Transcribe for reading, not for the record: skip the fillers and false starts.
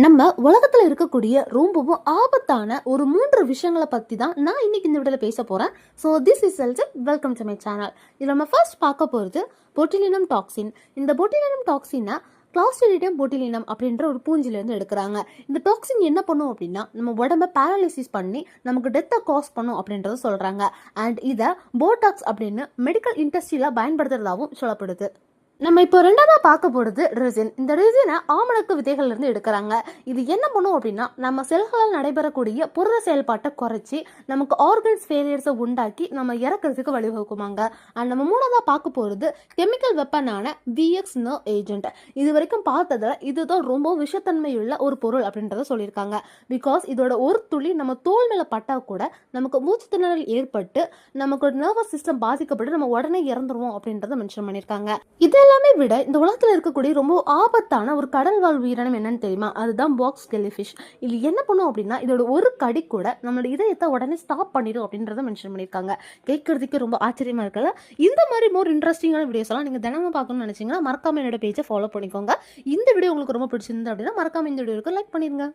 நம்ம உலகத்துல இருக்கக்கூடிய ரொம்பவும் ஆபத்தான ஒரு 3 விஷயங்களை பத்தி தான் நான் இன்னைக்கு இந்த வீடியோல பேச போறேன். So this is welcome to my channel. இதில் நம்ம ஃபர்ஸ்ட் பார்க்க போகிறது பொட்டிலினம் டாக்ஸின். இந்த பொட்டிலினம் டாக்ஸினை கிளாஸ்ட்ரிடியம் பொட்டிலினம் அப்படின்ற ஒரு பூஞ்சிலேருந்து எடுக்கிறாங்க. இந்த டாக்ஸின் என்ன பண்ணும் அப்படின்னா நம்ம உடம்ப பேரலைசிஸ் பண்ணி நமக்கு டெத்தை காஸ் பண்ணும் அப்படின்றத சொல்றாங்க. அண்ட் இதை போட்டாக்ஸ் அப்படின்னு மெடிக்கல் இண்டஸ்ட்ரியில பயன்படுத்துறதாகவும் சொல்லப்படுது. நம்ம இப்போ ரெண்டாவதா பார்க்க போகிறது ரெசின். இந்த ரெசினை ஆமணக்கு விதைகள்ல இருந்து எடுக்கிறாங்க. இது என்ன பண்ணும் அப்படின்னா நம்ம செல்களால் நடைபெறக்கூடிய புரத செயல்பாட்டை குறைச்சி நமக்கு ஆர்கன்ஸ் ஃபெயிலியர்ஸை உண்டாக்கி நம்ம இறக்கிறதுக்கு வழிவகுக்குமாங்க. அண்ட் நம்ம மூணாவதா பார்க்க போகிறது கெமிக்கல் வெப்பனான விஎக்ஸ் நர்வ் ஏஜென்ட். இது வரைக்கும் பார்த்ததில் இதுதான் ரொம்ப விஷத்தன்மையுள்ள ஒரு பொருள் அப்படின்றத சொல்லியிருக்காங்க. பிகாஸ் இதோட ஒரு துளி நம்ம தோல் மேலே பட்டா கூட நமக்கு மூச்சு திணறல் ஏற்பட்டு நமக்கு நர்வஸ் சிஸ்டம் பாதிக்கப்பட்டு நம்ம உடனே இறந்துருவோம் அப்படின்றத மென்ஷன் பண்ணியிருக்காங்க. எல்லாமே விட இந்த உலகத்தில் இருக்கக்கூடிய ரொம்ப ஆபத்தான ஒரு கடல் வாழ் உயிரினம் என்னன்னு தெரியுமா? அதுதான் பாக்ஸ் ஜெல்லிஃபிஷ். இது என்ன பண்ணும் அப்படின்னா இதோட ஒரு கடி கூட நம்மளோட இதயத்தை உடனே ஸ்டாப் பண்ணிடும் அப்படின்றத மென்ஷன் பண்ணியிருக்காங்க. கேட்கறதுக்கு ரொம்ப ஆச்சரியமா இருக்குல்ல? இந்த மாதிரி மோர் இன்ட்ரெஸ்டிங்கான வீடியோஸ் எல்லாம் நீங்க தினமும் பார்க்கணும்னு நினைச்சீங்கன்னா மறக்காம என்னோட பேஜை ஃபாலோ பண்ணிக்கோங்க. இந்த வீடியோ உங்களுக்கு ரொம்ப பிடிச்சிருந்தது அப்படின்னா மறக்காம இந்த வீடியோக்கு லைக் பண்ணிருங்க.